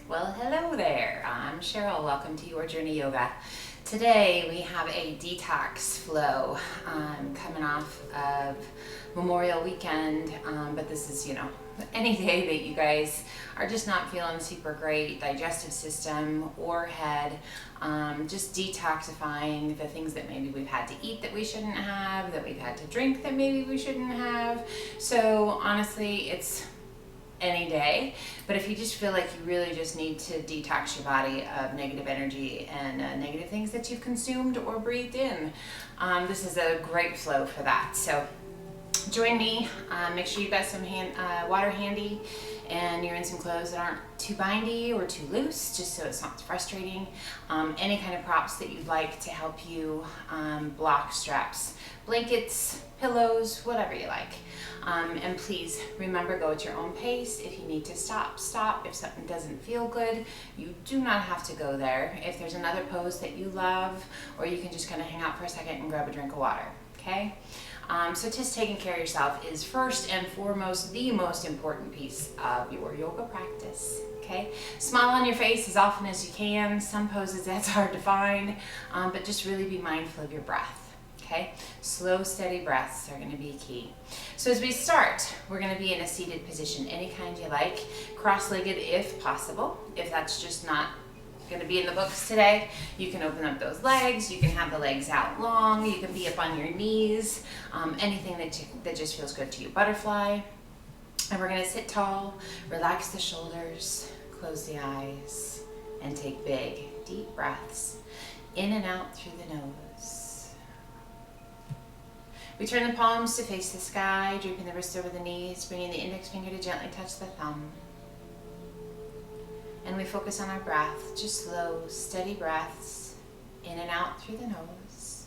Well, hello there. I'm Cheryl. Welcome to Your Journey Yoga. Today we have a detox flow coming off of Memorial Weekend, but this is, any day that you guys are just not feeling super great, digestive system or head, just detoxifying the things that maybe we've had to eat that we shouldn't have, that we've had to drink that maybe we shouldn't have. So honestly, it's any day, but if you just feel like you really just need to detox your body of negative energy and negative things that you've consumed or breathed in, this is a great flow for that. So join me. Make sure you've got some water handy and you're in some clothes that aren't too bindy or too loose, just so it's not frustrating. Any kind of props that you'd like to help you block straps, blankets, pillows, whatever you like. And please remember, go at your own pace. If you need to stop, stop. If something doesn't feel good, you do not have to go there. If there's another pose that you love, or you can just kind of hang out for a second and grab a drink of water, okay? So just taking care of yourself is first and foremost the most important piece of your yoga practice, okay? Smile on your face as often as you can. Some poses that's hard to find, but just really be mindful of your breath. Okay, slow, steady breaths are going to be key. So as we start, we're going to be in a seated position, any kind you like, cross-legged if possible. If that's just not going to be in the books today, you can open up those legs, you can have the legs out long, you can be up on your knees, anything that just feels good to you. Butterfly, and we're going to sit tall, relax the shoulders, close the eyes, and take big, deep breaths in and out through the nose. We turn the palms to face the sky, drooping the wrists over the knees, bringing the index finger to gently touch the thumb. And we focus on our breath, just slow, steady breaths in and out through the nose.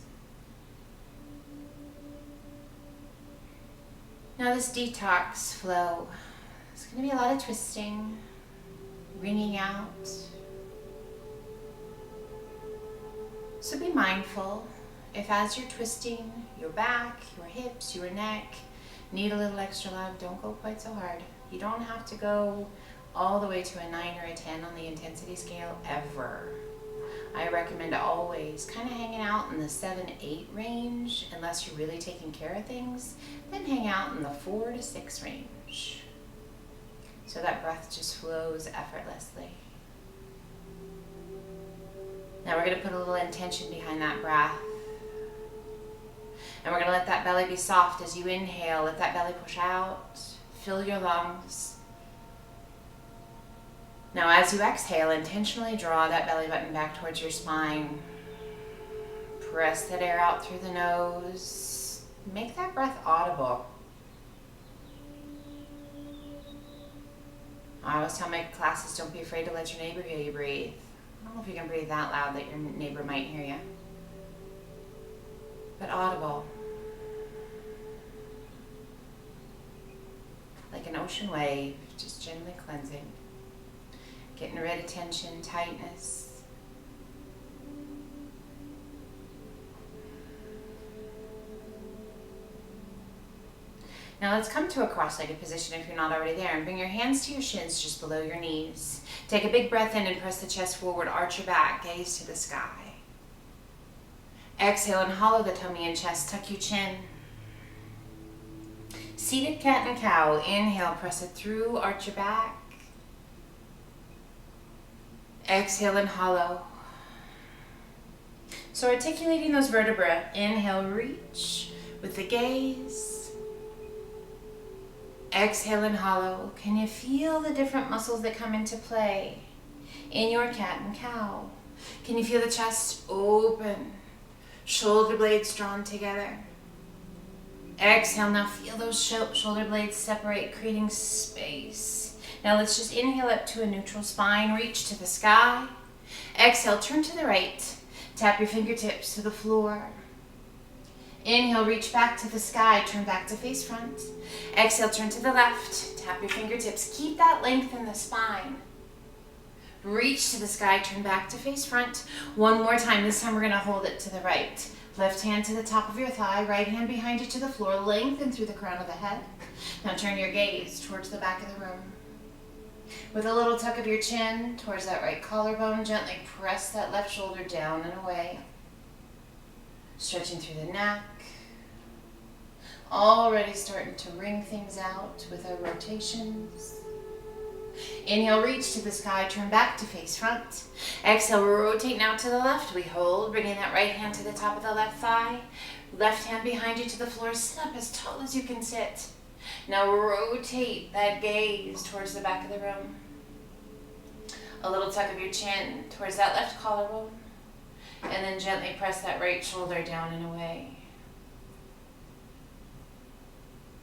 Now this detox flow is going to be a lot of twisting, wringing out. So be mindful. If as you're twisting your back, your hips, your neck, need a little extra love, don't go quite so hard. You don't have to go all the way to a 9 or a 10 on the intensity scale ever. I recommend always kind of hanging out in the 7-8 range, unless you're really taking care of things, then hang out in the 4 to 6 range. So that breath just flows effortlessly. Now we're going to put a little intention behind that breath. And we're going to let that belly be soft as you inhale. Let that belly push out. Fill your lungs. Now as you exhale, intentionally draw that belly button back towards your spine. Press that air out through the nose. Make that breath audible. I always tell my classes, don't be afraid to let your neighbor hear you breathe. I don't know if you can breathe that loud that your neighbor might hear you. But audible. Like an ocean wave, just gently cleansing. Getting rid of tension, tightness. Now let's come to a cross-legged position if you're not already there, and bring your hands to your shins just below your knees. Take a big breath in and press the chest forward, arch your back, gaze to the sky. Exhale and hollow the tummy and chest, tuck your chin. Seated cat and cow, inhale, press it through, arch your back. Exhale and hollow. So articulating those vertebrae, inhale, reach with the gaze. Exhale and hollow. Can you feel the different muscles that come into play in your cat and cow? Can you feel the chest open? Shoulder blades drawn together. Exhale, now feel those shoulder blades separate, creating space. Now let's just inhale up to a neutral spine, reach to the sky. Exhale, turn to the right. Tap your fingertips to the floor. Inhale, reach back to the sky, turn back to face front. Exhale, turn to the left. Tap your fingertips, keep that length in the spine. Reach to the sky, turn back to face front. One more time, this time we're gonna hold it to the right. Left hand to the top of your thigh, right hand behind you to the floor, lengthen through the crown of the head. Now turn your gaze towards the back of the room. With a little tuck of your chin towards that right collarbone, gently press that left shoulder down and away. Stretching through the neck. Already starting to wring things out with our rotations. Inhale, reach to the sky, turn back to face front. Exhale, rotate now to the left. We hold, bringing that right hand to the top of the left thigh. Left hand behind you to the floor. Sit up as tall as you can sit. Now rotate that gaze towards the back of the room. A little tuck of your chin towards that left collarbone. And then gently press that right shoulder down and away.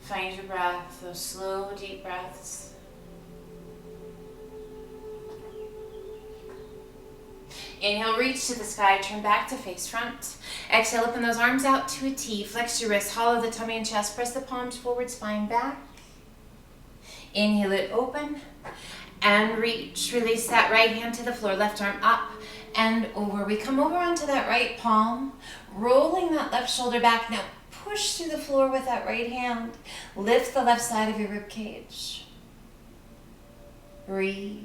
Find your breath, those slow, deep breaths. Inhale, reach to the sky, turn back to face front. Exhale, open those arms out to a T. Flex your wrists, hollow the tummy and chest. Press the palms forward, spine back. Inhale it open and reach. Release that right hand to the floor, left arm up and over. We come over onto that right palm, rolling that left shoulder back. Now push through the floor with that right hand. Lift the left side of your rib cage. Breathe.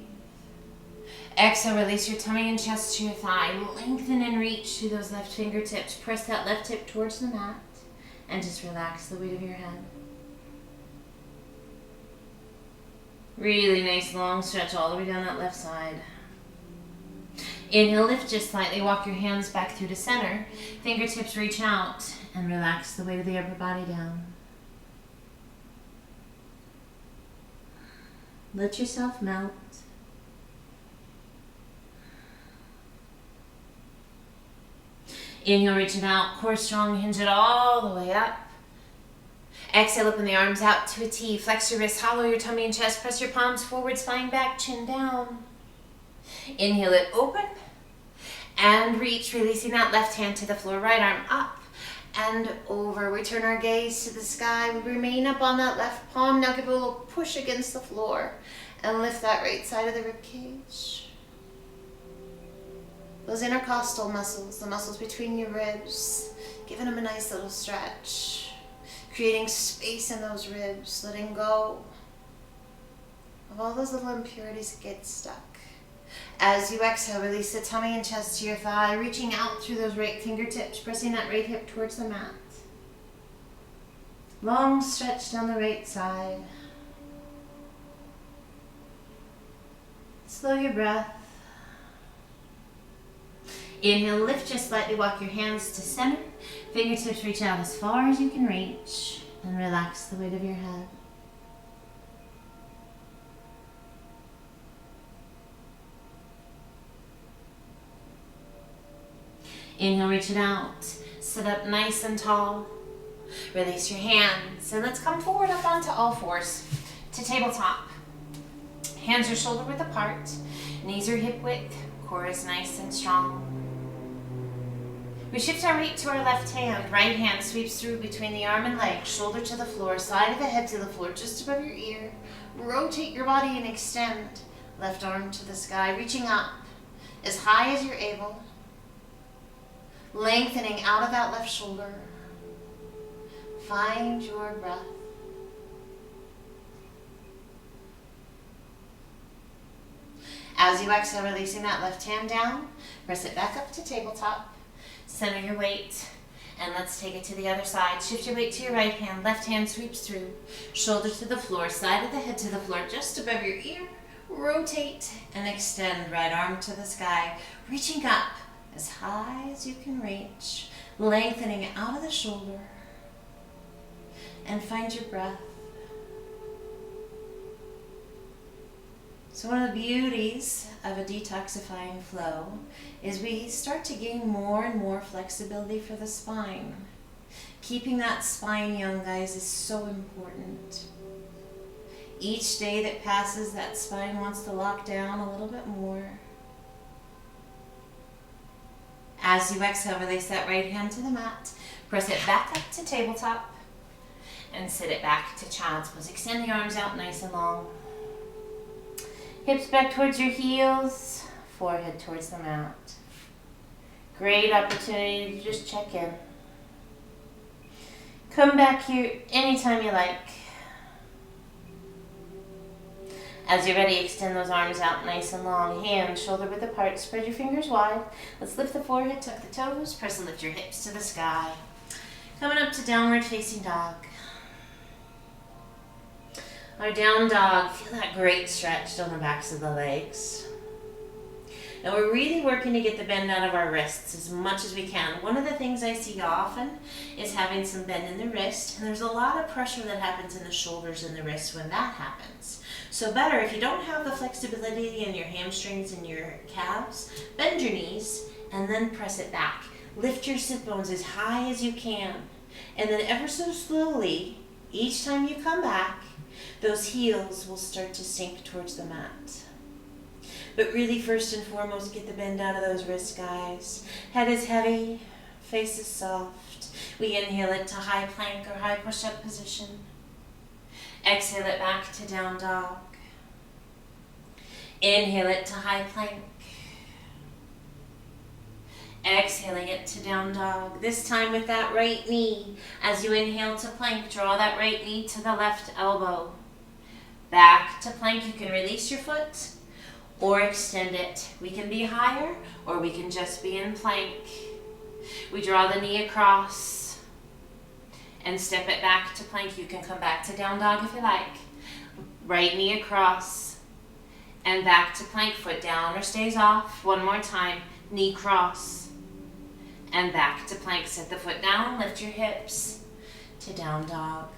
Exhale, release your tummy and chest to your thigh. Lengthen and reach through those left fingertips. Press that left hip towards the mat and just relax the weight of your head. Really nice long stretch all the way down that left side. Inhale, lift just slightly. Walk your hands back through to center. Fingertips reach out and relax the weight of the upper body down. Let yourself melt. Inhale, reach it out, core strong, hinge it all the way up. Exhale, open the arms out to a T. Flex your wrists, hollow your tummy and chest. Press your palms forward, spine back, chin down. Inhale it open and reach, releasing that left hand to the floor, right arm up and over. We turn our gaze to the sky. We remain up on that left palm. Now give a little push against the floor and lift that right side of the rib cage. Those intercostal muscles, the muscles between your ribs, giving them a nice little stretch. Creating space in those ribs, letting go of all those little impurities that get stuck. As you exhale, release the tummy and chest to your thigh, reaching out through those right fingertips, pressing that right hip towards the mat. Long stretch down the right side. Slow your breath. Inhale, lift just slightly, walk your hands to center. Fingertips reach out as far as you can reach and relax the weight of your head. Inhale, reach it out. Sit up nice and tall. Release your hands and let's come forward up onto all fours to tabletop. Hands are shoulder width apart, knees are hip width, core is nice and strong. We shift our weight to our left hand. Right hand sweeps through between the arm and leg, shoulder to the floor, side of the head to the floor, just above your ear. Rotate your body and extend. Left arm to the sky, reaching up as high as you're able. Lengthening out of that left shoulder. Find your breath. As you exhale, releasing that left hand down, press it back up to tabletop. Center your weight, and let's take it to the other side. Shift your weight to your right hand. Left hand sweeps through. Shoulder to the floor, side of the head to the floor, just above your ear. Rotate and extend. Right arm to the sky, reaching up as high as you can reach. Lengthening out of the shoulder. And find your breath. So one of the beauties of a detoxifying flow is we start to gain more and more flexibility for the spine. Keeping that spine young, guys, is so important. Each day that passes, that spine wants to lock down a little bit more. As you exhale, release that right hand to the mat. Press it back up to tabletop and sit it back to child's pose. Extend the arms out nice and long. Hips back towards your heels, forehead towards the mat. Great opportunity to just check in. Come back here anytime you like. As you're ready, extend those arms out nice and long. Hands shoulder width apart. Spread your fingers wide. Let's lift the forehead, tuck the toes. Press and lift your hips to the sky. Coming up to downward facing dog. Our down dog, feel that great stretch down the backs of the legs. And we're really working to get the bend out of our wrists as much as we can. One of the things I see often is having some bend in the wrist, and there's a lot of pressure that happens in the shoulders and the wrists when that happens. So better, if you don't have the flexibility in your hamstrings and your calves, bend your knees and then press it back. Lift your sit bones as high as you can. And then ever so slowly, each time you come back, those heels will start to sink towards the mat. But really, first and foremost, get the bend out of those wrists, guys. Head is heavy, face is soft. We inhale it to high plank or high push-up position. Exhale it back to down dog. Inhale it to high plank. Exhaling it to down dog. This time with that right knee. As you inhale to plank, draw that right knee to the left elbow. Back to plank. You can release your foot or extend it. We can be higher or we can just be in plank. We draw the knee across and step it back to plank. You can come back to down dog if you like. Right knee across and back to plank. Foot down or stays off. One more time. Knee cross and back to plank. Set the foot down. Lift your hips to down dog.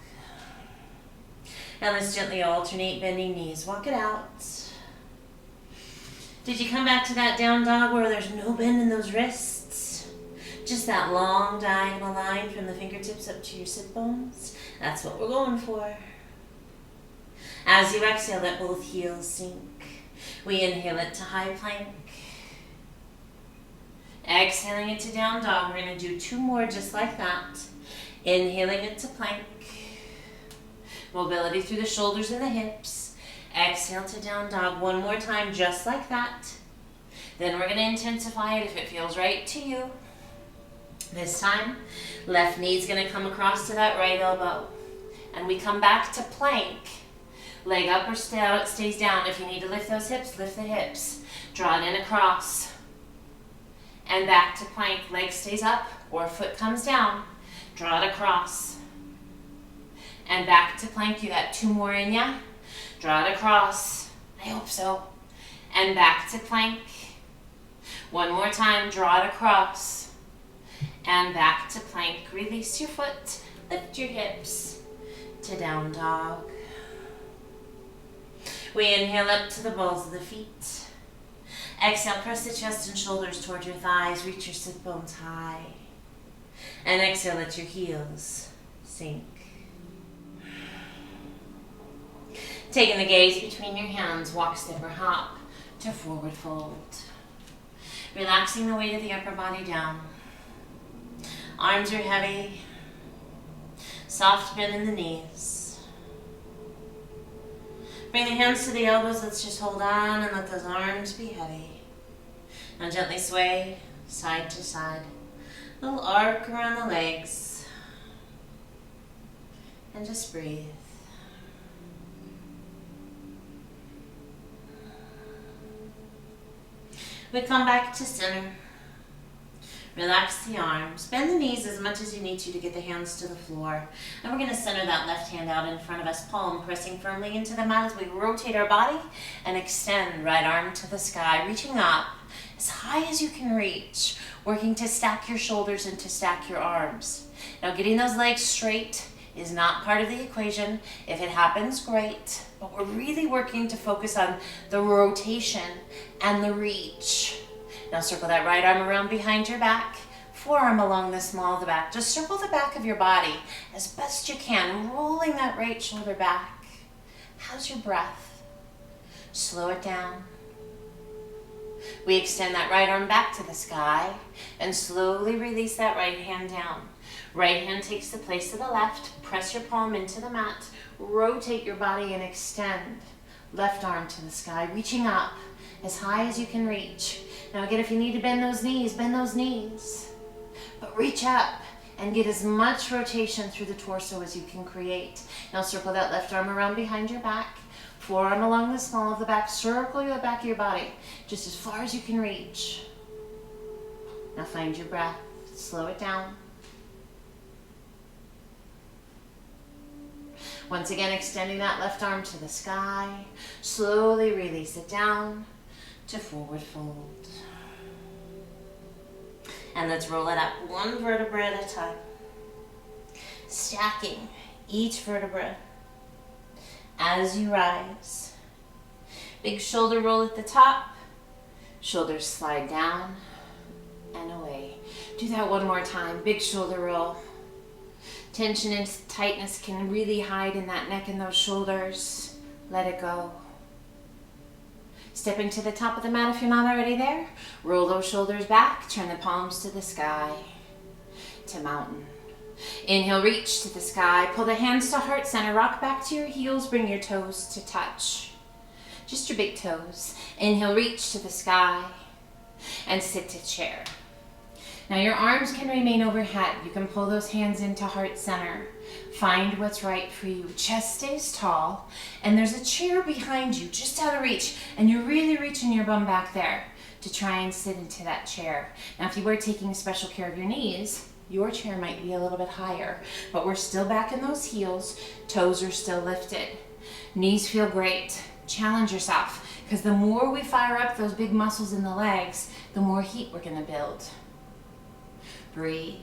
Now let's gently alternate bending knees. Walk it out. Did you come back to that down dog where there's no bend in those wrists? Just that long diagonal line from the fingertips up to your sit bones? That's what we're going for. As you exhale, let both heels sink. We inhale it to high plank. Exhaling it to down dog. We're going to do 2 more just like that. Inhaling it to plank. Mobility through the shoulders and the hips. Exhale to down dog. 1 more time just like that. Then we're going to intensify it if it feels right to you. This time, left knee is going to come across to that right elbow. And we come back to plank. Leg up or stays down. If you need to lift those hips, lift the hips. Draw it in across. And back to plank. Leg stays up or foot comes down. Draw it across. And back to plank. You got 2 more in ya. Draw it across. I hope so. And back to plank. 1 more time. Draw it across. And back to plank. Release your foot. Lift your hips to down dog. We inhale up to the balls of the feet. Exhale, press the chest and shoulders toward your thighs. Reach your sit bones high. And exhale, let your heels sink. Taking the gaze between your hands, walk, step, or hop to forward fold. Relaxing the weight of the upper body down. Arms are heavy. Soft bend in the knees. Bring the hands to the elbows. Let's just hold on and let those arms be heavy. Now gently sway side to side. Little arc around the legs. And just breathe. We come back to center. Relax the arms. Bend the knees as much as you need to get the hands to the floor. And we're going to center that left hand out in front of us, palm pressing firmly into the mat as we rotate our body and extend right arm to the sky, reaching up as high as you can reach, working to stack your shoulders and to stack your arms. Now getting those legs straight is not part of the equation. If it happens, great. But we're really working to focus on the rotation and the reach. Now circle that right arm around behind your back, forearm along the small of the back. Just circle the back of your body as best you can, rolling that right shoulder back. How's your breath? Slow it down. We extend that right arm back to the sky and slowly release that right hand down. Right hand takes the place of the left. Press your palm into the mat. Rotate your body and extend. Left arm to the sky, reaching up as high as you can reach. Now again, if you need to bend those knees, bend those knees. But reach up and get as much rotation through the torso as you can create. Now circle that left arm around behind your back. Forearm along the small of the back. Circle the back of your body just as far as you can reach. Now find your breath. Slow it down. Once again, extending that left arm to the sky. Slowly release it down to forward fold. And let's roll it up one vertebra at a time. Stacking each vertebra as you rise. Big shoulder roll at the top. Shoulders slide down and away. Do that one more time. Big shoulder roll. Tension and tightness can really hide in that neck and those shoulders. Let it go. Stepping to the top of the mat if you're not already there. Roll those shoulders back. Turn the palms to the sky, to mountain. Inhale, reach to the sky. Pull the hands to heart center. Rock back to your heels. Bring your toes to touch. Just your big toes. Inhale, reach to the sky and sit to chair. Now your arms can remain overhead. You can pull those hands into heart center. Find what's right for you. Chest stays tall, and there's a chair behind you, just out of reach, and you're really reaching your bum back there to try and sit into that chair. Now if you were taking special care of your knees, your chair might be a little bit higher, but we're still back in those heels. Toes are still lifted. Knees feel great. Challenge yourself, because the more we fire up those big muscles in the legs, the more heat we're going to build. Breathe.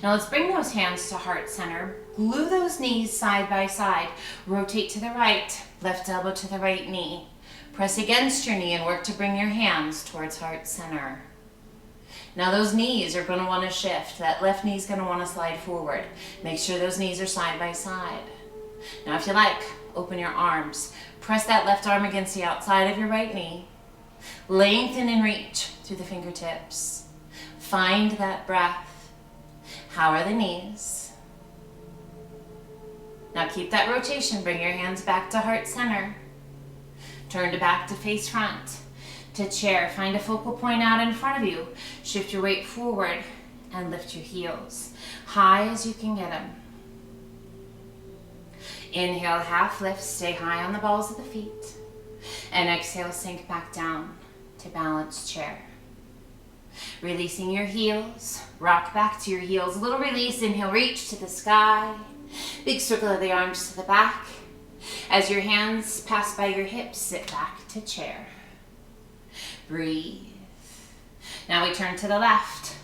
Now let's bring those hands to heart center. Glue those knees side by side. Rotate to the right. Left elbow to the right knee. Press against your knee and work to bring your hands towards heart center. Now those knees are going to want to shift. That left knee is going to want to slide forward. Make sure those knees are side by side. Now if you like, open your arms. Press that left arm against the outside of your right knee. Lengthen and reach through the fingertips. Find that breath. How are the knees? Now keep that rotation. Bring your hands back to heart center. Turn to back to face front. To chair. Find a focal point out in front of you. Shift your weight forward and lift your heels. High as you can get them. Inhale, half lift. Stay high on the balls of the feet. And exhale, sink back down to balanced chair. Releasing your heels, rock back to your heels. A little release, inhale, reach to the sky. Big circle of the arms to the back. As your hands pass by your hips, sit back to chair. Breathe. Now we turn to the left.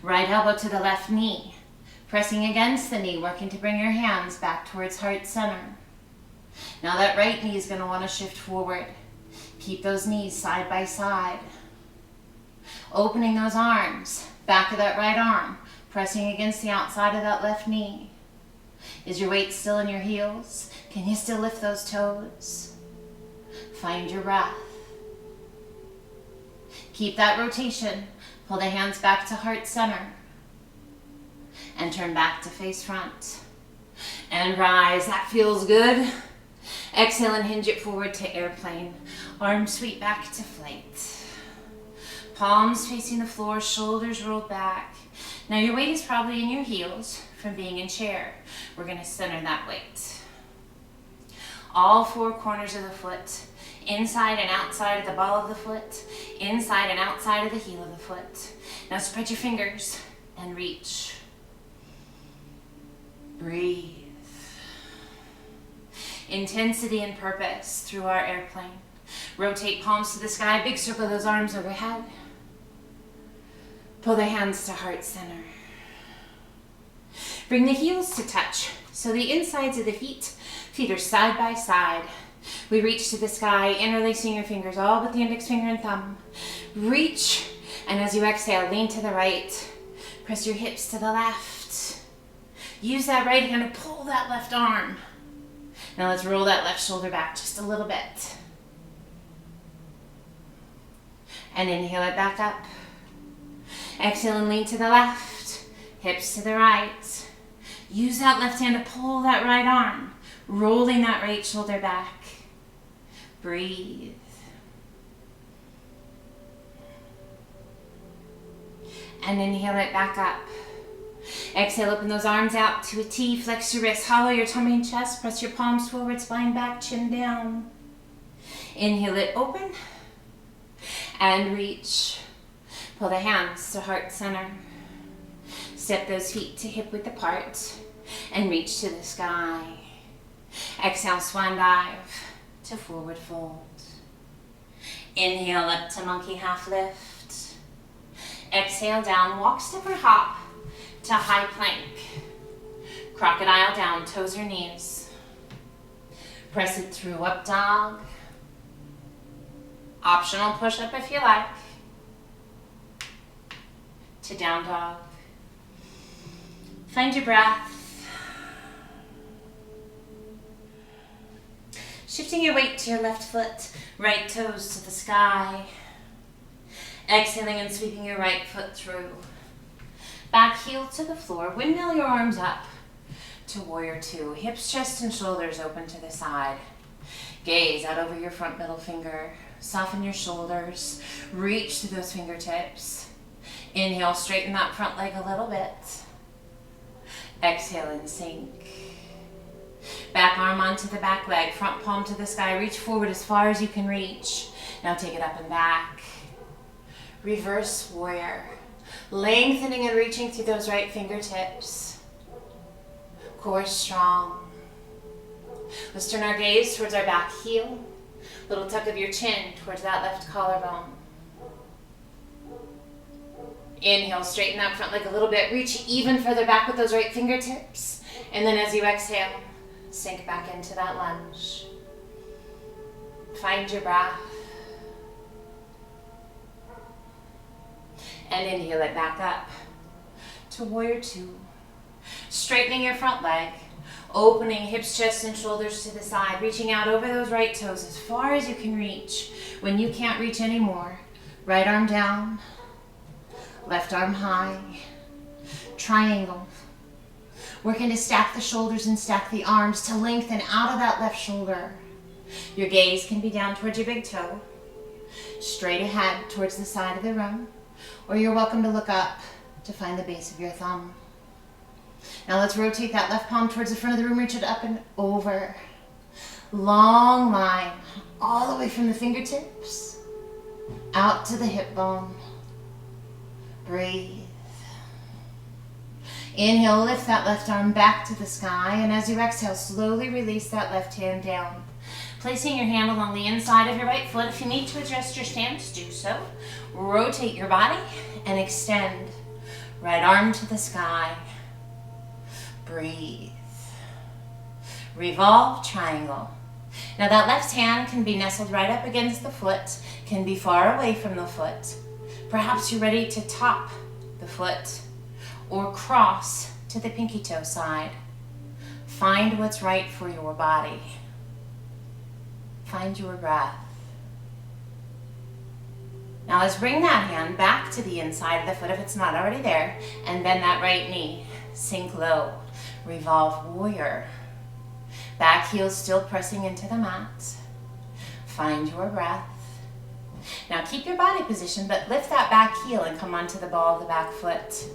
Right elbow to the left knee. Pressing against the knee, working to bring your hands back towards heart center. Now that right knee is going to want to shift forward. Keep those knees side by side. Opening those arms, back of that right arm, pressing against the outside of that left knee. Is your weight still in your heels? Can you still lift those toes? Find your breath. Keep that rotation. Pull the hands back to heart center. And turn back to face front. And rise. That feels good. Exhale and hinge it forward to airplane. Arms sweep back to flight. Palms facing the floor, shoulders rolled back. Now your weight is probably in your heels from being in chair. We're going to center that weight. All four corners of the foot, inside and outside of the ball of the foot, inside and outside of the heel of the foot. Now spread your fingers and reach. Breathe. Intensity and purpose through our airplane. Rotate palms to the sky, big circle those arms overhead. Pull the hands to heart center. Bring the heels to touch. So the insides of the feet are side by side. We reach to the sky, interlacing your fingers, all but the index finger and thumb. Reach, and as you exhale, lean to the right. Press your hips to the left. Use that right hand to pull that left arm. Now let's roll that left shoulder back just a little bit. And inhale it back up. Exhale and lean to the left. Hips to the right. Use that left hand to pull that right arm. Rolling that right shoulder back. Breathe. And inhale it back up. Exhale, open those arms out to a T. Flex your wrists, hollow your tummy and chest. Press your palms forward, spine back, chin down. Inhale it open and reach. Pull the hands to heart center. Step those feet to hip width apart and reach to the sky. Exhale, swan dive to forward fold. Inhale up to monkey half lift. Exhale down, walk, step or hop to high plank. Crocodile down, toes or knees. Press it through, up dog. Optional push-up if you like. To down dog. Find your breath. Shifting your weight to your left foot, right toes to the sky. Exhaling and sweeping your right foot through. Back heel to the floor, windmill your arms up to warrior two. Hips, chest, and shoulders open to the side. Gaze out over your front middle finger. Soften your shoulders, reach to those fingertips. Inhale, straighten that front leg a little bit. Exhale and sink. Back arm onto the back leg, front palm to the sky. Reach forward as far as you can reach. Now take it up and back. Reverse warrior. Lengthening and reaching through those right fingertips. Core strong. Let's turn our gaze towards our back heel. Little tuck of your chin towards that left collarbone. Inhale, straighten that front leg a little bit. Reach even further back with those right fingertips. And then as you exhale, sink back into that lunge. Find your breath. And inhale it back up to warrior two. Straightening your front leg. Opening hips, chest, and shoulders to the side. Reaching out over those right toes as far as you can reach. When you can't reach anymore, right arm down. Left arm high. Triangle. Working to stack the shoulders and stack the arms to lengthen out of that left shoulder. Your gaze can be down towards your big toe. Straight ahead towards the side of the room. Or you're welcome to look up to find the base of your thumb. Now let's rotate that left palm towards the front of the room. Reach it up and over. Long line all the way from the fingertips out to the hip bone. Breathe. Inhale, lift that left arm back to the sky, and as you exhale, slowly release that left hand down. Placing your hand along the inside of your right foot. If you need to adjust your stance, do so. Rotate your body and extend. Right arm to the sky. Breathe. Revolve, triangle. Now that left hand can be nestled right up against the foot, can be far away from the foot. Perhaps you're ready to top the foot or cross to the pinky toe side. Find what's right for your body. Find your breath. Now let's bring that hand back to the inside of the foot if it's not already there, and bend that right knee. Sink low. Revolve warrior. Back heel still pressing into the mat. Find your breath. Now keep your body position, but lift that back heel and come onto the ball of the back foot.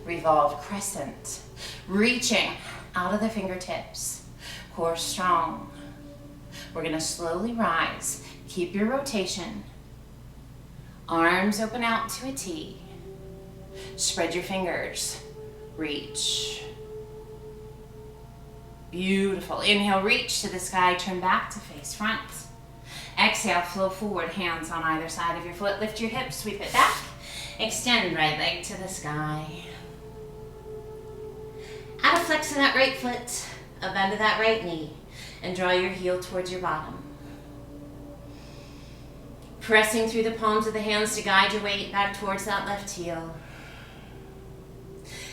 Revolve crescent. Reaching out of the fingertips. Core strong. We're going to slowly rise. Keep your rotation. Arms open out to a T. Spread your fingers. Reach. Beautiful. Inhale, reach to the sky. Turn back to face front. Exhale, flow forward. Hands on either side of your foot. Lift your hips, sweep it back. Extend right leg to the sky. Add a flex in that right foot. A bend of that right knee. And draw your heel towards your bottom. Pressing through the palms of the hands to guide your weight back towards that left heel.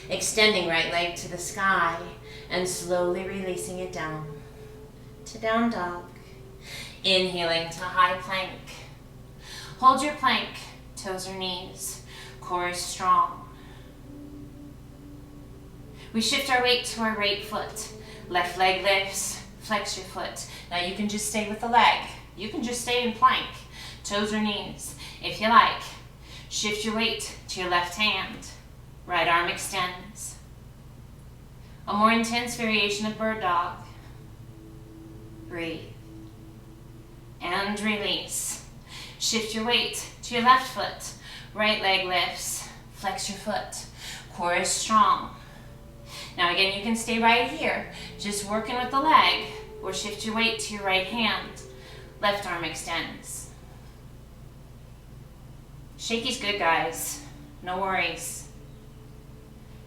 Extending right leg to the sky and slowly releasing it down to down dog. Inhaling to high plank. Hold your plank, toes or knees. Core is strong. We shift our weight to our right foot. Left leg lifts. Flex your foot. Now you can just stay with the leg. You can just stay in plank, toes or knees. If you like, shift your weight to your left hand. Right arm extends. A more intense variation of bird dog. Breathe. And release. Shift your weight to your left foot. Right leg lifts. Flex your foot. Core is strong. Now again, you can stay right here, just working with the leg, or shift your weight to your right hand. Left arm extends. Shaky's good, guys. No worries.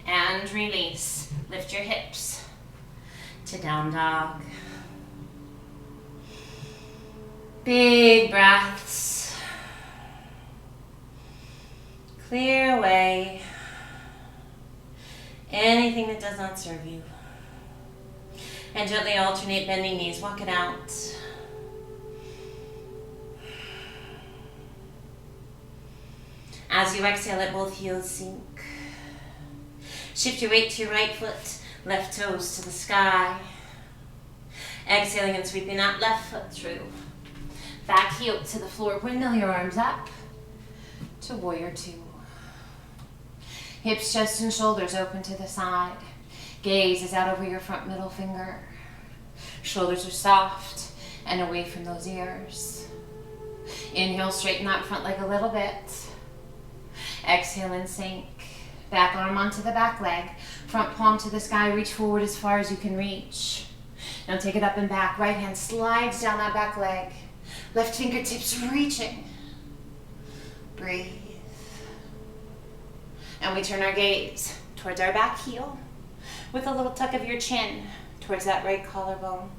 And release. Lift your hips to down dog. Big breaths. Clear away anything that does not serve you. And gently alternate bending knees. Walk it out. As you exhale, let both heels sink. Shift your weight to your right foot, left toes to the sky. Exhaling and sweeping that left foot through. Back heel to the floor, windmill your arms up to warrior two. Hips, chest, and shoulders open to the side. Gaze is out over your front middle finger. Shoulders are soft and away from those ears. Inhale, straighten that front leg a little bit. Exhale and sink. Back arm onto the back leg. Front palm to the sky. Reach forward as far as you can reach. Now take it up and back. Right hand slides down that back leg. Left fingertips reaching. Breathe. And we turn our gaze towards our back heel with a little tuck of your chin towards that right collarbone.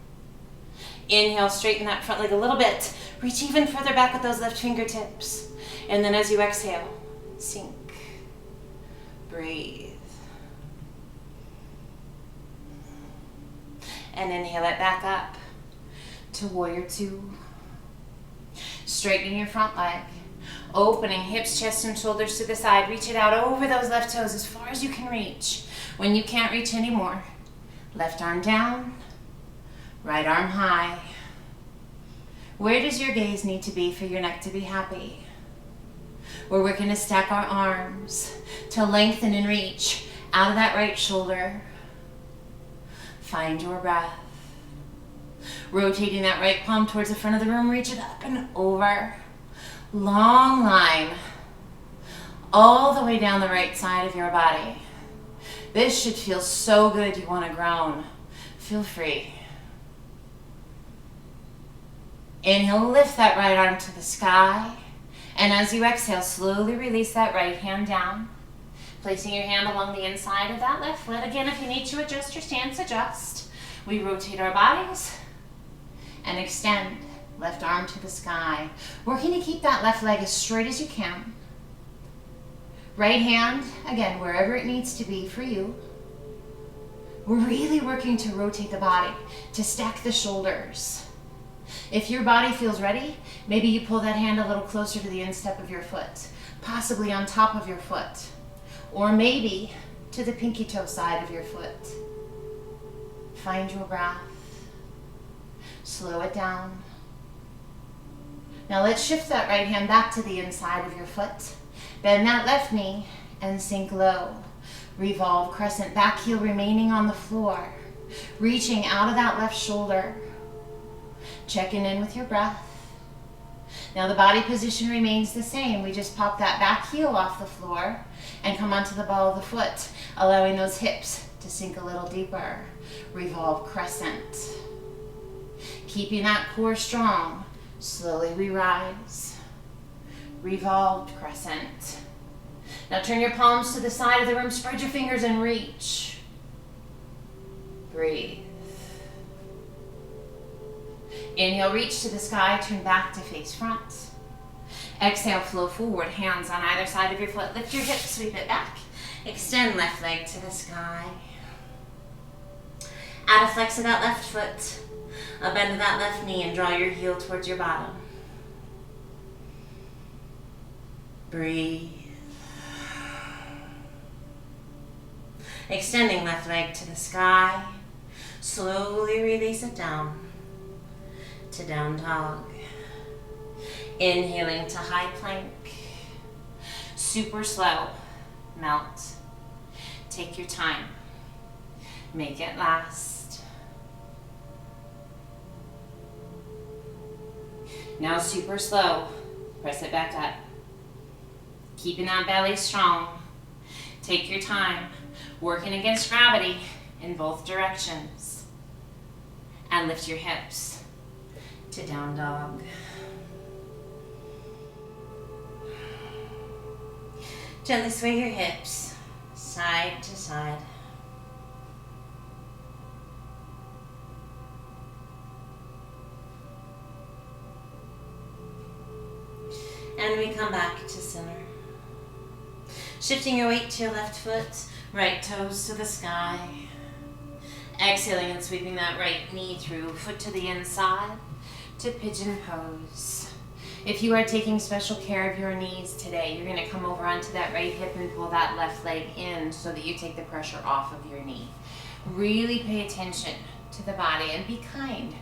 Inhale, straighten that front leg a little bit. Reach even further back with those left fingertips. And then as you exhale, sink. Breathe. And inhale it back up to warrior two. Straightening your front leg. Opening hips, chest, and shoulders to the side. Reach it out over those left toes as far as you can reach. When you can't reach anymore, left arm down, right arm high. Where does your gaze need to be for your neck to be happy? We're working to stack our arms to lengthen and reach out of that right shoulder. Find your breath. Rotating that right palm towards the front of the room, reach it up and over. Long line all the way down the right side of your body. This should feel so good you want to groan. Feel free. Inhale, lift that right arm to the sky. And as you exhale, slowly release that right hand down. Placing your hand along the inside of that left foot. Again, if you need to adjust your stance, adjust. We rotate our bodies and extend. Left arm to the sky. Working to keep that left leg as straight as you can. Right hand, again, wherever it needs to be for you. We're really working to rotate the body, to stack the shoulders. If your body feels ready, maybe you pull that hand a little closer to the instep of your foot, possibly on top of your foot, or maybe to the pinky toe side of your foot. Find your breath. Slow it down. Now let's shift that right hand back to the inside of your foot. Bend that left knee and sink low. Revolve crescent, back heel remaining on the floor. Reaching out of that left shoulder. Checking in with your breath. Now the body position remains the same. We just pop that back heel off the floor and come onto the ball of the foot, allowing those hips to sink a little deeper. Revolve crescent. Keeping that core strong. Slowly we rise. Revolved crescent. Now turn your palms to the side of the room. Spread your fingers and reach. Breathe. Inhale, reach to the sky. Turn back to face front. Exhale, flow forward. Hands on either side of your foot. Lift your hips, sweep it back. Extend left leg to the sky. Add a flex of that left foot. A bend of that left knee and draw your heel towards your bottom. Breathe. Extending left leg to the sky. Slowly release it down to down dog. Inhaling to high plank. Super slow. Melt. Take your time. Make it last. Now super slow, press it back up. Keeping that belly strong. Take your time, working against gravity in both directions. And lift your hips to down dog. Gently sway your hips side to side. And we come back to center. Shifting your weight to your left foot, right toes to the sky. Exhaling and sweeping that right knee through, foot to the inside, to pigeon pose. If you are taking special care of your knees today, you're going to come over onto that right hip and pull that left leg in so that you take the pressure off of your knee. Really pay attention to the body and be kind.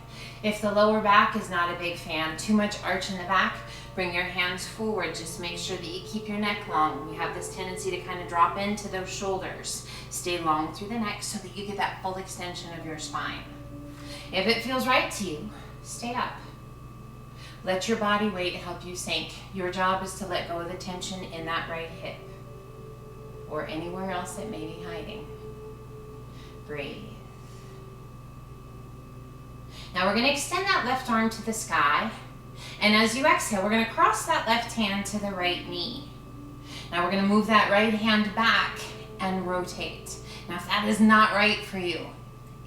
If the lower back is not a big fan, too much arch in the back, bring your hands forward. Just make sure that you keep your neck long. You have this tendency to kind of drop into those shoulders. Stay long through the neck so that you get that full extension of your spine. If it feels right to you, stay up. Let your body weight help you sink. Your job is to let go of the tension in that right hip or anywhere else that may be hiding. Breathe. Now we're going to extend that left arm to the sky. And as you exhale, we're going to cross that left hand to the right knee. Now we're going to move that right hand back and rotate. Now if that is not right for you,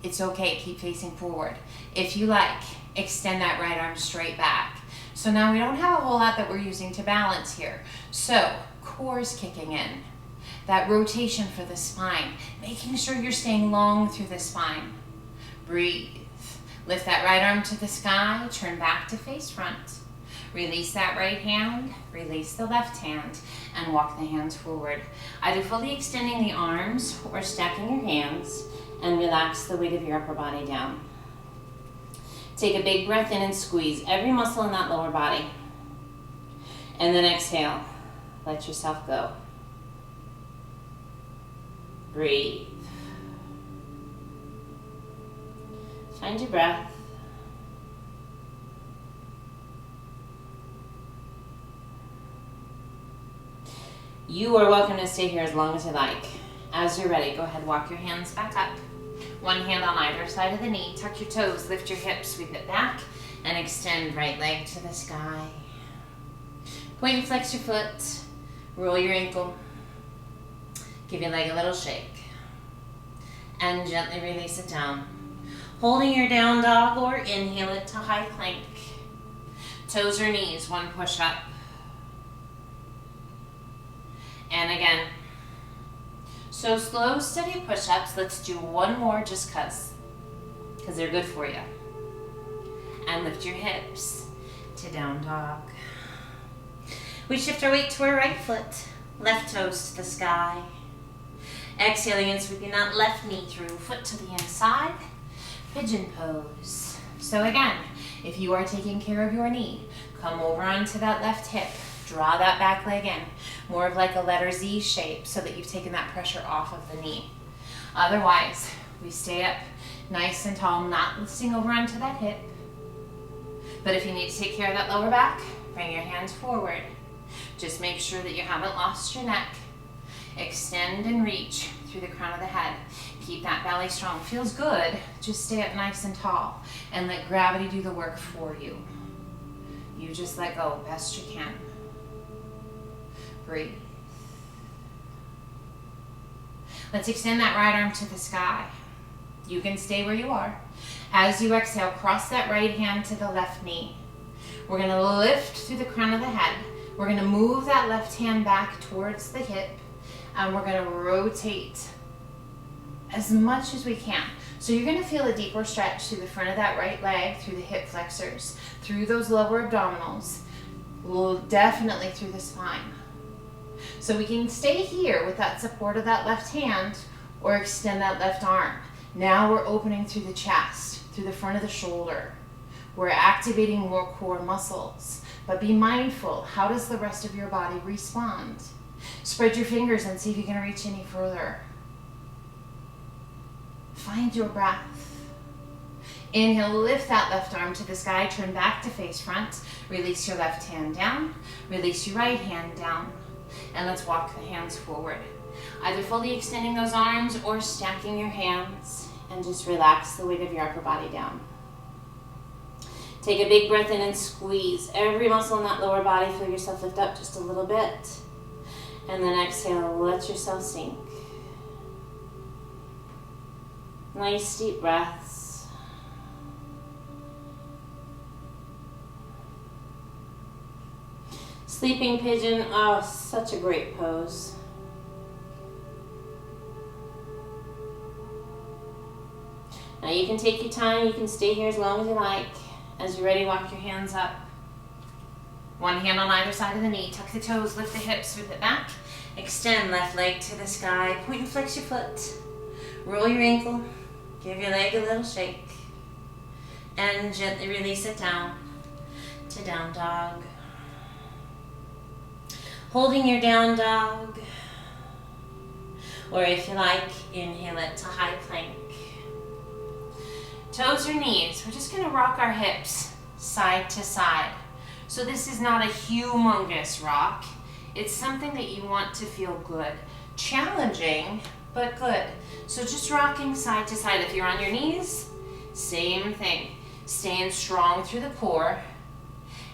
it's okay. Keep facing forward. If you like, extend that right arm straight back. So now we don't have a whole lot that we're using to balance here. So core is kicking in. That rotation for the spine, making sure you're staying long through the spine. Breathe. Lift that right arm to the sky, turn back to face front. Release that right hand, release the left hand, and walk the hands forward. Either fully extending the arms or stacking your hands, and relax the weight of your upper body down. Take a big breath in and squeeze every muscle in that lower body. And then exhale, let yourself go. Breathe. Find your breath. You are welcome to stay here as long as you like. As you're ready, go ahead, walk your hands back up. One hand on either side of the knee. Tuck your toes, lift your hips, sweep it back, and extend right leg to the sky. Point and flex your foot. Roll your ankle. Give your leg a little shake. And gently release it down. Holding your down dog or inhale it to high plank. Toes or knees, one push up. And again. So slow, steady push-ups. Let's do one more just because they're good for you. And lift your hips to down dog. We shift our weight to our right foot. Left toes to the sky. Exhaling and sweeping that left knee through. Foot to the inside. Pigeon pose. So again, if you are taking care of your knee, come over onto that left hip. Draw that back leg in, more of like a letter Z shape so that you've taken that pressure off of the knee. Otherwise, we stay up nice and tall, not lifting over onto that hip. But if you need to take care of that lower back, bring your hands forward. Just make sure that you haven't lost your neck. Extend and reach through the crown of the head. Keep that belly strong. Feels good. Just stay up nice and tall and let gravity do the work for you. You just let go best you can. Breathe. Let's extend that right arm to the sky. You can stay where you are. As you exhale, cross that right hand to the left knee. We're going to lift through the crown of the head. We're going to move that left hand back towards the hip, and we're going to rotate as much as we can. So you're going to feel a deeper stretch through the front of that right leg, through the hip flexors, through those lower abdominals, definitely through the spine. So we can stay here with that support of that left hand or extend that left arm. Now we're opening through the chest, through the front of the shoulder. We're activating more core muscles. But be mindful, how does the rest of your body respond? Spread your fingers and see if you can reach any further. Find your breath. Inhale, lift that left arm to the sky, turn back to face front. Release your left hand down, release your right hand down, and let's walk the hands forward. Either fully extending those arms or stacking your hands, and just relax the weight of your upper body down. Take a big breath in and squeeze every muscle in that lower body. Feel yourself lift up just a little bit, and then exhale, let yourself sink. Nice deep breaths. Sleeping pigeon, oh, such a great pose. Now you can take your time, you can stay here as long as you like. As you're ready, walk your hands up. One hand on either side of the knee, tuck the toes, lift the hips, sweep it back. Extend left leg to the sky, point and flex your foot. Roll your ankle, give your leg a little shake. And gently release it down to down dog. Holding your down dog, or if you like, inhale it to high plank. Toes or knees, we're just gonna rock our hips side to side. So this is not a humongous rock. It's something that you want to feel good. Challenging, but good. So just rocking side to side. If you're on your knees, same thing. Staying strong through the core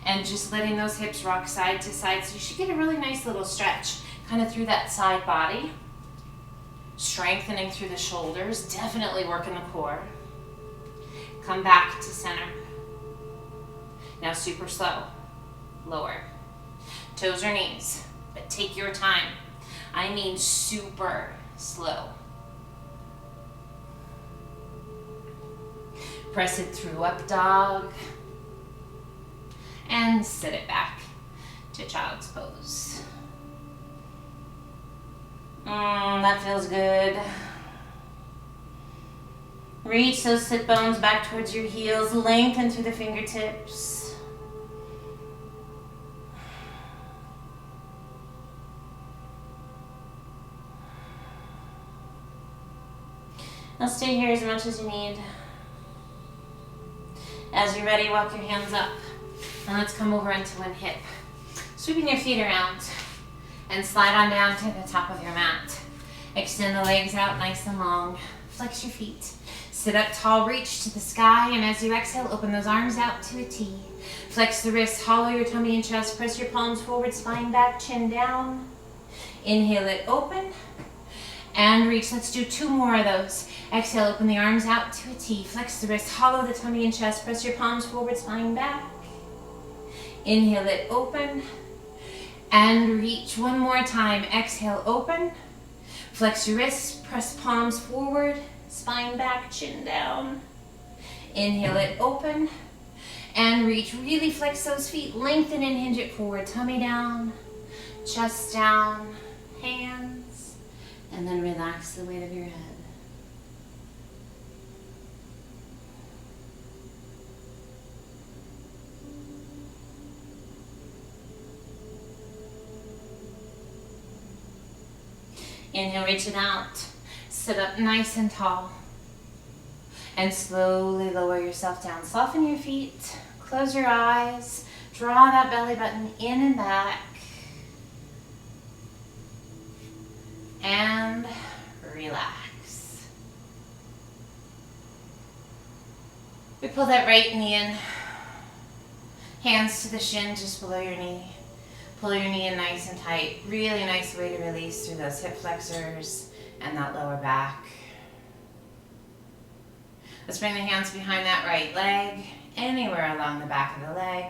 and just letting those hips rock side to side. So you should get a really nice little stretch kind of through that side body. Strengthening through the shoulders, definitely working the core. Come back to center. Now super slow, lower. Toes or knees, but take your time. I mean super slow. Press it through up dog. And sit it back to child's pose. That feels good. Reach those sit bones back towards your heels. Lengthen through the fingertips. Now stay here as much as you need. As you're ready, walk your hands up. And let's come over into one hip. Sweeping your feet around and slide on down to the top of your mat. Extend the legs out nice and long. Flex your feet. Sit up tall, reach to the sky, and as you exhale, open those arms out to a T. Flex the wrists, hollow your tummy and chest, press your palms forward, spine back, chin down. Inhale it, open, and reach. Let's do 2 more of those. Exhale, open the arms out to a T. Flex the wrists, hollow the tummy and chest, press your palms forward, spine back. Inhale it, open, and reach. 1 more time. Exhale, open. Flex your wrists, press palms forward, spine back, chin down. Inhale it, open, and reach. Really flex those feet, lengthen and hinge it forward. Tummy down, chest down, hands, and then relax the weight of your head. Inhale, reach it out. Sit up nice and tall. And slowly lower yourself down. Soften your feet. Close your eyes. Draw that belly button in and back. And relax. We pull that right knee in. Hands to the shin just below your knee. Pull your knee in nice and tight. Really nice way to release through those hip flexors and that lower back. Let's bring the hands behind that right leg, anywhere along the back of the leg,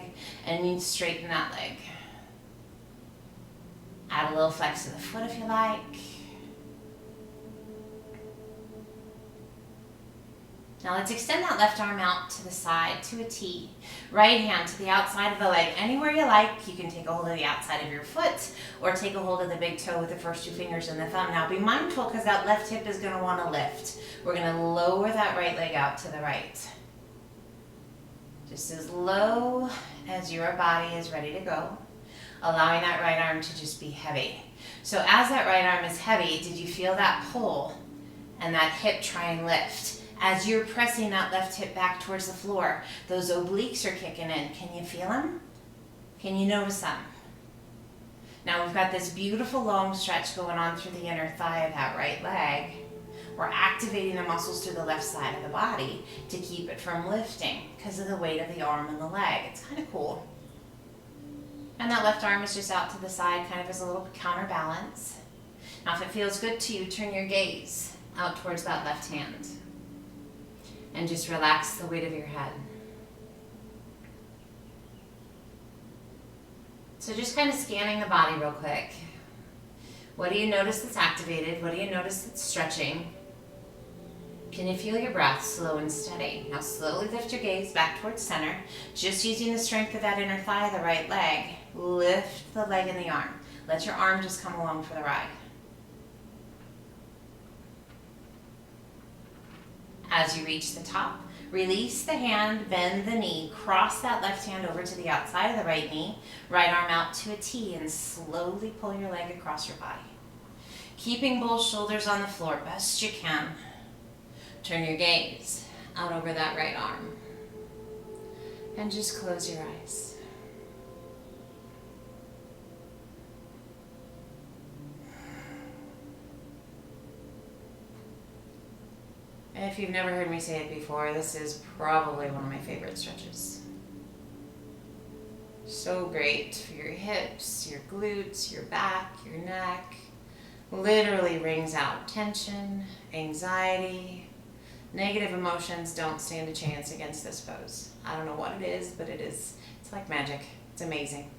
and you straighten that leg. Add a little flex to the foot if you like. Now let's extend that left arm out to the side to a T. Right hand to the outside of the leg. Anywhere you like, you can take a hold of the outside of your foot or take a hold of the big toe with the first 2 fingers and the thumb. Now be mindful because that left hip is going to want to lift. We're going to lower that right leg out to the right. Just as low as your body is ready to go. Allowing that right arm to just be heavy. So as that right arm is heavy, did you feel that pull? and that hip try and lift. As you're pressing that left hip back towards the floor, those obliques are kicking in. Can you feel them? Can you notice them? Now we've got this beautiful long stretch going on through the inner thigh of that right leg. We're activating the muscles through the left side of the body to keep it from lifting because of the weight of the arm and the leg. It's kind of cool. And that left arm is just out to the side, kind of as a little counterbalance. Now if it feels good to you, turn your gaze out towards that left hand and just relax the weight of your head. So just kind of scanning the body real quick. What do you notice that's activated? What do you notice that's stretching? Can you feel your breath slow and steady? Now slowly lift your gaze back towards center, just using the strength of that inner thigh, the right leg. Lift the leg and the arm. Let your arm just come along for the ride. As you reach the top, release the hand, bend the knee, cross that left hand over to the outside of the right knee, right arm out to a T, and slowly pull your leg across your body. Keeping both shoulders on the floor best you can. Turn your gaze out over that right arm. And just close your eyes. And if you've never heard me say it before, this is probably one of my favorite stretches. So great for your hips, your glutes, your back, your neck. Literally wrings out tension, anxiety. Negative emotions don't stand a chance against this pose. I don't know what it is, but it's like magic. It's amazing.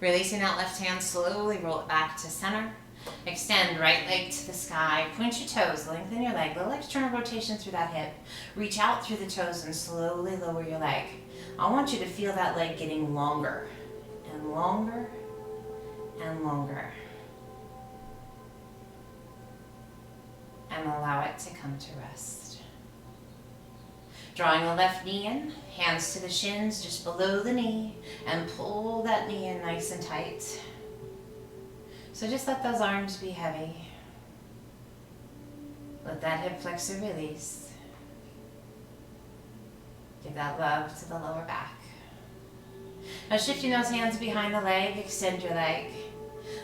Releasing that left hand, slowly roll it back to center. Extend right leg to the sky. Point your toes, lengthen your leg. Little external rotation through that hip. Reach out through the toes and slowly lower your leg. I want you to feel that leg getting longer and longer and longer. And allow it to come to rest. Drawing the left knee in, hands to the shins just below the knee, and pull that knee in nice and tight. So just let those arms be heavy. Let that hip flexor release. Give that love to the lower back. Now shifting those hands behind the leg, extend your leg.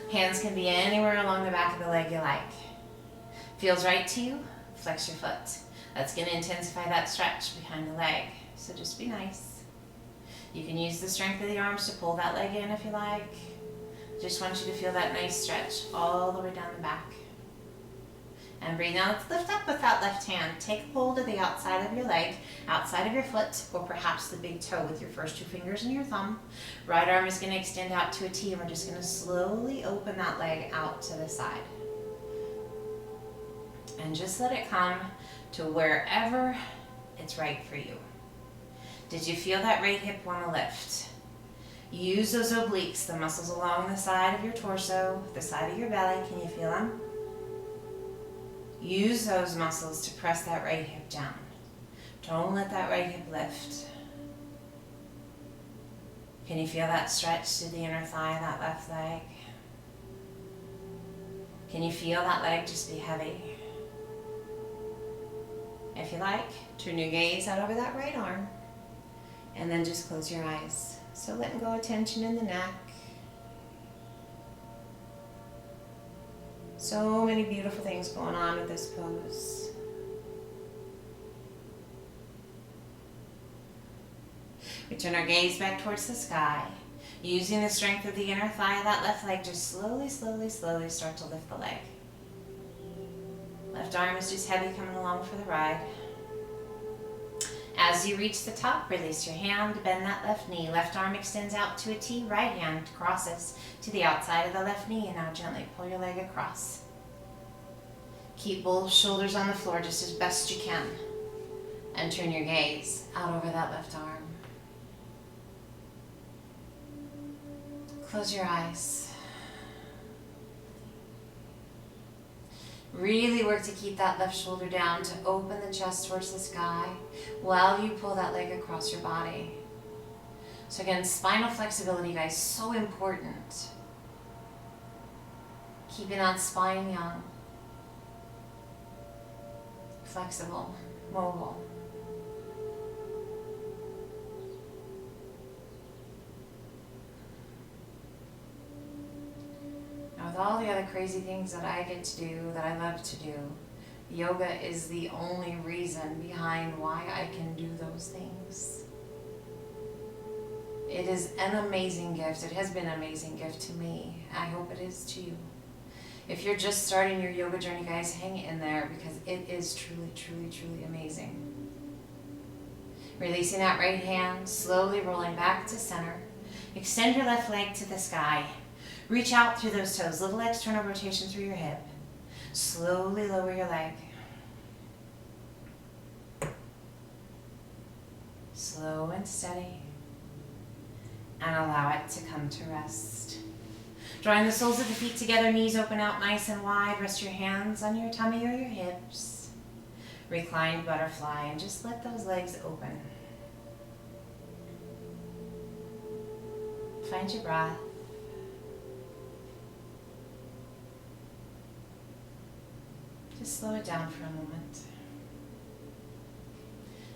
Hands can be anywhere along the back of the leg you like. Feels right to you? Flex your foot. That's going to intensify that stretch behind the leg. So just be nice. You can use the strength of the arms to pull that leg in if you like. Just want you to feel that nice stretch all the way down the back. And breathe. Now let's lift up with that left hand. Take hold of the outside of your leg, outside of your foot, or perhaps the big toe with your first two fingers and your thumb. Right arm is going to extend out to a T, and we're just going to slowly open that leg out to the side. And just let it come to wherever it's right for you. Did you feel that right hip want to lift? Use those obliques, the muscles along the side of your torso, the side of your belly. Can you feel them? Use those muscles to press that right hip down. Don't let that right hip lift. Can you feel that stretch to the inner thigh, that left leg? Can you feel that leg just be heavy? If you like, turn your gaze out over that right arm and then just close your eyes. So letting go of tension in the neck. So many beautiful things going on with this pose. We turn our gaze back towards the sky. Using the strength of the inner thigh, that left leg, just slowly, slowly, slowly start to lift the leg. Left arm is just heavy coming along for the ride. As you reach the top, release your hand, bend that left knee. Left arm extends out to a T, right hand crosses to the outside of the left knee, and now gently pull your leg across. Keep both shoulders on the floor just as best you can. And turn your gaze out over that left arm. Close your eyes. Really work to keep that left shoulder down, to open the chest towards the sky while you pull that leg across your body. So again, spinal flexibility, guys, so important. Keeping that spine young. flexible, mobile. Now, with all the other crazy things that I get to do, that I love to do, yoga is the only reason behind why I can do those things. It is an amazing gift. It has been an amazing gift to me. I hope it is to you. If you're just starting your yoga journey, guys, hang in there because it is truly, truly, truly amazing. Releasing that right hand, slowly rolling back to center. Extend your left leg to the sky. Reach out through those toes, little external rotation through your hip. Slowly lower your leg. Slow and steady. And allow it to come to rest. Drawing the soles of the feet together, knees open out nice and wide. Rest your hands on your tummy or your hips. Reclined butterfly, and just let those legs open. Find your breath. Just slow it down for a moment.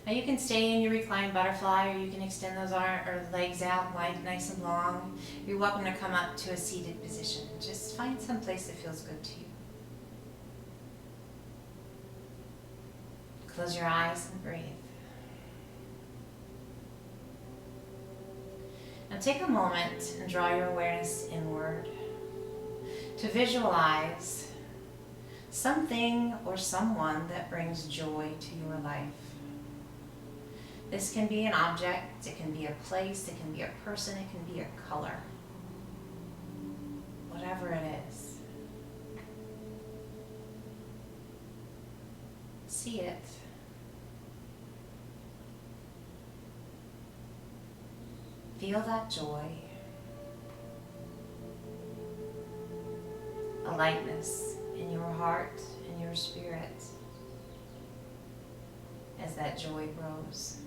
Now you can stay in your reclined butterfly, or you can extend those legs out wide, nice and long. You're welcome to come up to a seated position. Just find some place that feels good to you. Close your eyes and breathe. Now take a moment and draw your awareness inward to visualize something or someone that brings joy to your life. This can be an object, it can be a place, it can be a person, it can be a color. Whatever it is. See it. Feel that joy. A lightness in your heart and your spirit as that joy grows.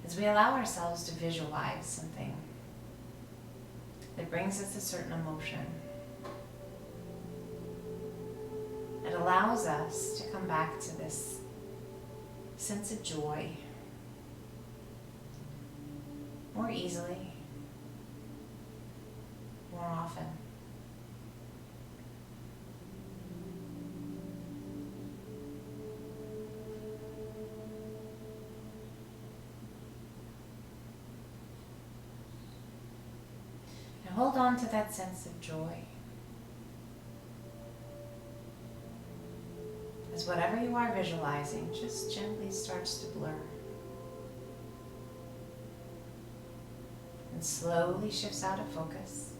As we allow ourselves to visualize something that brings us a certain emotion, it allows us to come back to this sense of joy more easily, more often. And hold on to that sense of joy. As whatever you are visualizing just gently starts to blur and slowly shifts out of focus.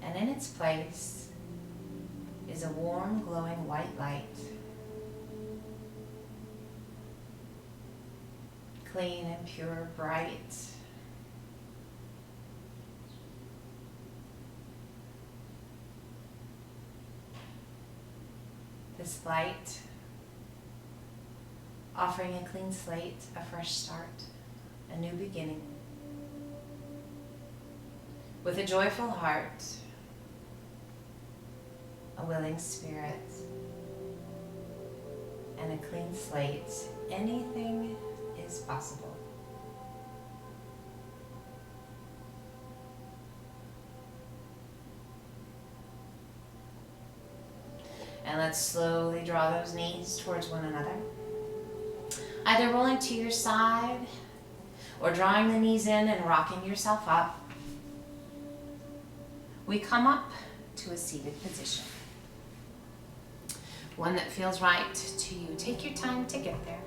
And in its place is a warm, glowing white light. Clean and pure, bright. This light offering a clean slate, a fresh start, a new beginning. With a joyful heart, a willing spirit, and a clean slate, anything is possible. And let's slowly draw those knees towards one another. Either rolling to your side or drawing the knees in and rocking yourself up. We come up to a seated position. One that feels right to you. Take your time to get there.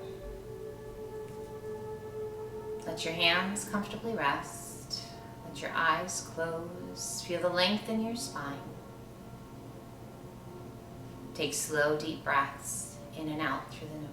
Let your hands comfortably rest. Let your eyes close. Feel the length in your spine. Take slow, deep breaths in and out through the nose.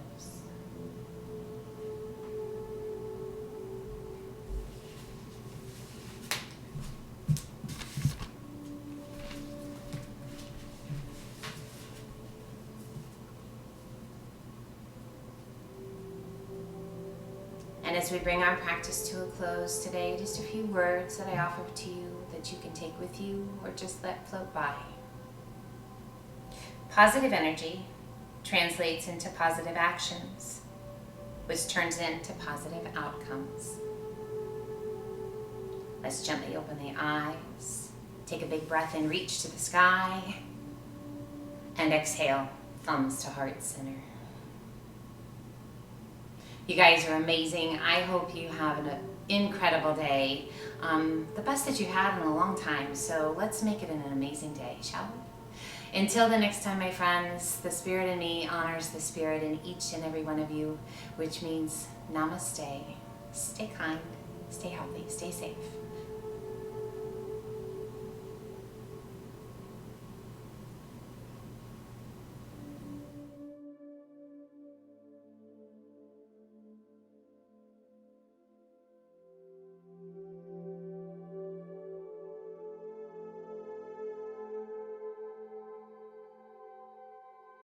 And as we bring our practice to a close today, just a few words that I offer to you that you can take with you or just let float by. Positive energy translates into positive actions, which turns into positive outcomes. Let's gently open the eyes, take a big breath in, reach to the sky, and exhale, thumbs to heart center. You guys are amazing. I hope you have an incredible day, the best that you had in a long time. So let's make it an amazing day, shall we? Until the next time, my friends, the spirit in me honors the spirit in each and every one of you, which means namaste. Stay kind, stay healthy, stay safe.